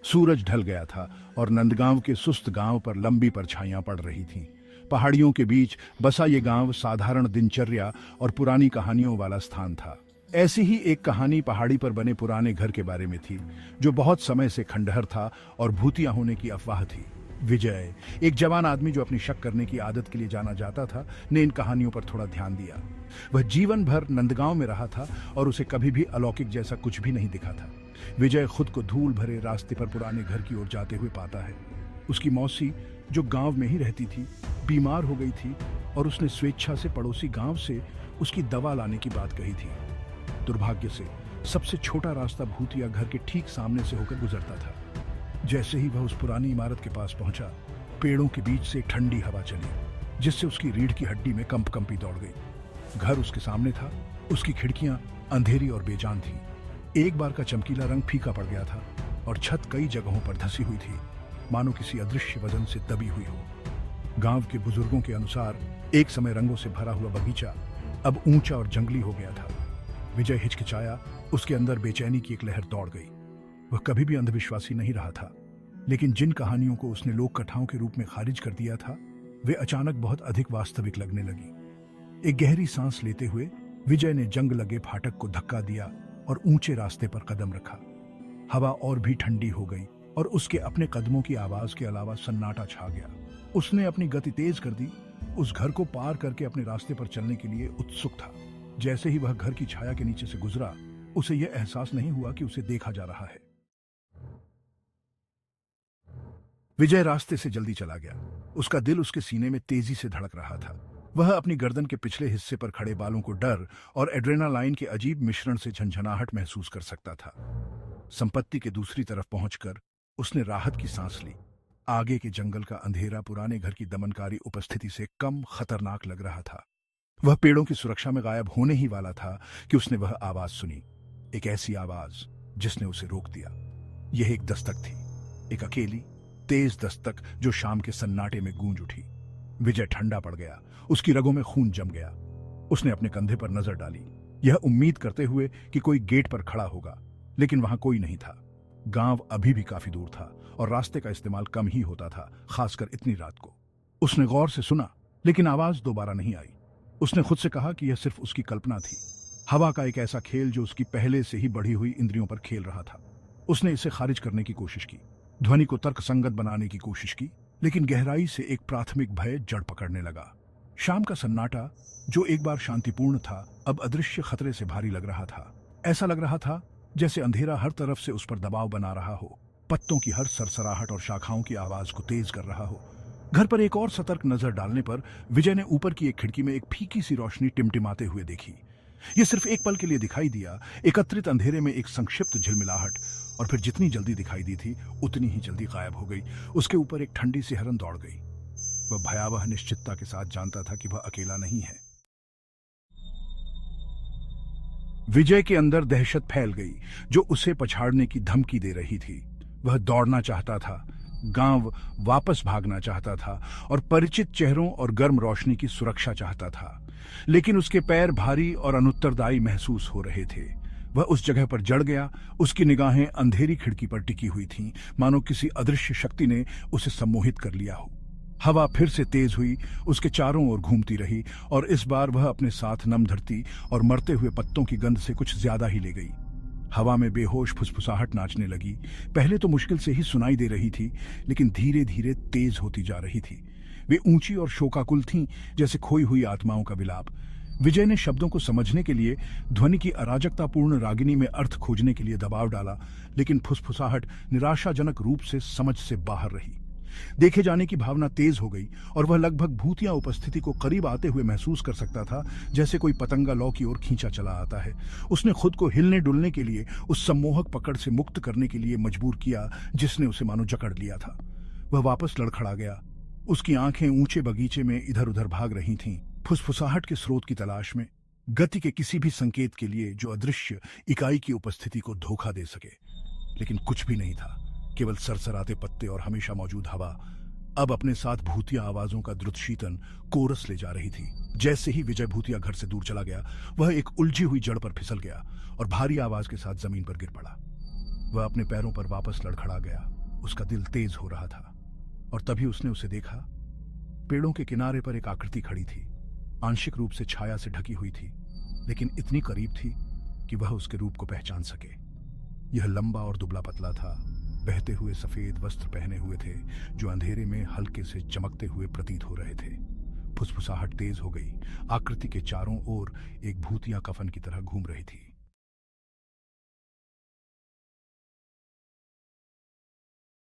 सूरज ढल गया था और नंदगांव के सुस्त गांव पर लंबी परछाइयां पड़ रही थीं। पहाड़ियों के बीच बसा ये गांव साधारण दिनचर्या और पुरानी कहानियों वाला स्थान था। ऐसी ही एक कहानी पहाड़ी पर बने पुराने घर के बारे में थी, जो बहुत समय से खंडहर था और भूतिया होने की अफवाह थी। विजय, एक जवान आदमी जो अपनी शक करने की आदत के लिए जाना जाता था, ने इन कहानियों पर थोड़ा ध्यान दिया। वह जीवन भर नंदगांव में रहा था और उसे कभी भी अलौकिक जैसा कुछ भी नहीं दिखा था। विजय खुद को धूल भरे रास्ते पर पुराने घर की ओर जाते हुए पाता है। उसकी मौसी, जो गांव में ही रहती थी, बीमार हो गई थी और उसने स्वेच्छा से पड़ोसी गांव से उसकी दवा लाने की बात कही थी। दुर्भाग्य से सबसे छोटा रास्ता भूतिया घर के ठीक सामने से होकर गुजरता था। जैसे ही वह उस पुरानी इमारत के पास पहुंचा, पेड़ों के बीच से एक ठंडी हवा चली, जिससे उसकी रीढ़ की हड्डी में कंपी दौड़ गई। घर उसके सामने था, उसकी खिड़कियां अंधेरी और बेजान थी। एक बार का चमकीला रंग फीका पड़ गया था और छत कई जगहों पर धसी हुई थी, मानो किसी अदृश्य वजन से दबी हुई हो। गांव के बुजुर्गों के अनुसार एक समय रंगों से भरा हुआ बगीचा अब ऊंचा और जंगली हो गया था। विजय हिचकिचाया, उसके अंदर बेचैनी की एक लहर दौड़ गई। वह कभी भी अंधविश्वासी नहीं रहा था, लेकिन जिन कहानियों को उसने लोक कथाओं के रूप में खारिज कर दिया था, वे अचानक बहुत अधिक वास्तविक लगने लगी। एक गहरी सांस लेते हुए विजय ने जंग लगे फाटक को धक्का दिया और ऊंचे रास्ते पर कदम रखा। हवा और भी ठंडी हो गई और उसके अपने कदमों की आवाज के अलावा सन्नाटा छा गया। उसने अपनी गति तेज कर दी, उस घर को पार करके अपने रास्ते पर चलने के लिए उत्सुक था। जैसे ही वह घर की छाया के नीचे से गुजरा, उसे यह एहसास नहीं हुआ कि उसे देखा जा रहा है। विजय रास्ते से जल्दी चला गया। उसका दिल उसके सीने में तेजी से धड़क रहा था। वह अपनी गर्दन के पिछले हिस्से पर खड़े बालों को डर और एड्रेनालाइन के अजीब मिश्रण से झंझनाहट महसूस कर सकता था। संपत्ति के दूसरी तरफ पहुंचकर उसने राहत की सांस ली। आगे के जंगल का अंधेरा पुराने घर की दमनकारी उपस्थिति से कम खतरनाक लग रहा था। वह पेड़ों की सुरक्षा में गायब होने ही वाला था कि उसने वह आवाज सुनी, एक ऐसी आवाज जिसने उसे रोक दिया। यह एक दस्तक थी, एक अकेली तेज दस्तक जो शाम के सन्नाटे में गूंज उठी। विजय ठंडा पड़ गया, उसकी रगों में खून जम गया। उसने अपने कंधे पर नजर डाली, यह उम्मीद करते हुए कि कोई गेट पर खड़ा होगा, लेकिन वहां कोई नहीं था। गांव अभी भी काफी दूर था और रास्ते का इस्तेमाल कम ही होता था, खासकर इतनी रात को। उसने गौर से सुना, लेकिन आवाज दोबारा नहीं आई। उसने खुद से कहा कि यह सिर्फ उसकी कल्पना थी, हवा का एक ऐसा खेल जो उसकी पहले से ही बढ़ी हुई इंद्रियों पर खेल रहा था। उसने इसे खारिज करने की कोशिश की, ध्वनि को तर्कसंगत बनाने की कोशिश की, लेकिन गहराई से एक प्राथमिक भय जड़ पकड़ने लगा। शाम का सन्नाटा, जो एक बार शांतिपूर्ण था, अब अदृश्य खतरे से भारी लग रहा था। ऐसा लग रहा था जैसे अंधेरा हर तरफ से उस पर दबाव बना रहा हो, पत्तों की हर सरसराहट और शाखाओं की आवाज को तेज कर रहा हो। घर पर एक और सतर्क नजर डालने पर विजय ने ऊपर की एक खिड़की में एक फीकी सी रोशनी टिमटिमाते हुए देखी। यह सिर्फ एक पल के लिए दिखाई दिया, एकत्रित अंधेरे में एक संक्षिप्त झिलमिलाहट, और फिर जितनी जल्दी दिखाई दी थी उतनी ही जल्दी गायब हो गई। उसके ऊपर एक ठंडी सी हरन दौड़ गई। वह भयावह निश्चितता के साथ जानता था कि वह अकेला नहीं है। विजय के अंदर दहशत फैल गई, जो उसे पछाड़ने की धमकी दे रही थी। वह दौड़ना चाहता था, गांव वापस भागना चाहता था और परिचित चेहरों और गर्म रोशनी की सुरक्षा चाहता था, लेकिन उसके पैर भारी और अनुत्तरदायी महसूस हो रहे थे। वह उस जगह पर जड़ गया। उसकी निगाहें अंधेरी खिड़की पर टिकी हुई थीं, मानो किसी अदृश्य शक्ति ने उसे सम्मोहित कर लिया हो। हवा फिर से तेज हुई, उसके चारों ओर घूमती रही, और इस बार वह अपने साथ नम धरती और मरते हुए पत्तों की गंध से कुछ ज्यादा ही ले गई। हवा में बेहोश फुसफुसाहट नाचने लगी। पहले तो मुश्किल से ही सुनाई दे रही थी, लेकिन धीरे धीरे तेज होती जा रही थी। वे ऊंची और शोकाकुल थीं, जैसे खोई हुई आत्माओं का विलाप। विजय ने शब्दों को समझने के लिए ध्वनि की अराजकतापूर्ण रागिनी में अर्थ खोजने के लिए दबाव डाला, लेकिन फुसफुसाहट निराशाजनक रूप से समझ से बाहर रही। देखे जाने की भावना तेज हो गई और वह लगभग भूतिया उपस्थिति को करीब आते हुए महसूस कर सकता था, जैसे कोई पतंगा लौ की ओर खींचा चला आता है। उसने खुद को हिलने डुलने के लिए, उस सम्मोहक पकड़ से मुक्त करने के लिए मजबूर किया जिसने उसे मानो जकड़ लिया था। वह वापस लड़खड़ा गया। उसकी आंखें ऊंचे बगीचे में इधर उधर भाग रही थीं, फुसफुसाहट के स्रोत की तलाश में, गति के किसी भी संकेत के लिए जो अदृश्य इकाई की उपस्थिति को धोखा दे सके। लेकिन कुछ भी नहीं था, केवल सरसराते पत्ते और हमेशा मौजूद हवा। अब अपने साथ भूतिया आवाजों का द्रुत शीतन कोरस ले जा रही थी। जैसे ही विजय भूतिया घर से दूर चला गया, वह एक उलझी हुई जड़ पर फिसल गया और भारी आवाज के साथ जमीन पर गिर पड़ा। वह अपने पैरों पर वापस लड़खड़ा गया। उसका दिल तेज हो रहा था और तभी उसने उसे देखा। पेड़ों के किनारे पर एक आकृति खड़ी थी, आंशिक रूप से छाया से ढकी हुई थी, लेकिन इतनी करीब थी कि वह उसके रूप को पहचान सके। यह लंबा और दुबला पतला था, बहते हुए सफेद वस्त्र पहने हुए थे जो अंधेरे में हल्के से चमकते हुए प्रतीत हो रहे थे। फुसफुसाहट तेज हो गई। आकृति के चारों ओर एक भूतिया कफन की तरह घूम रही थी।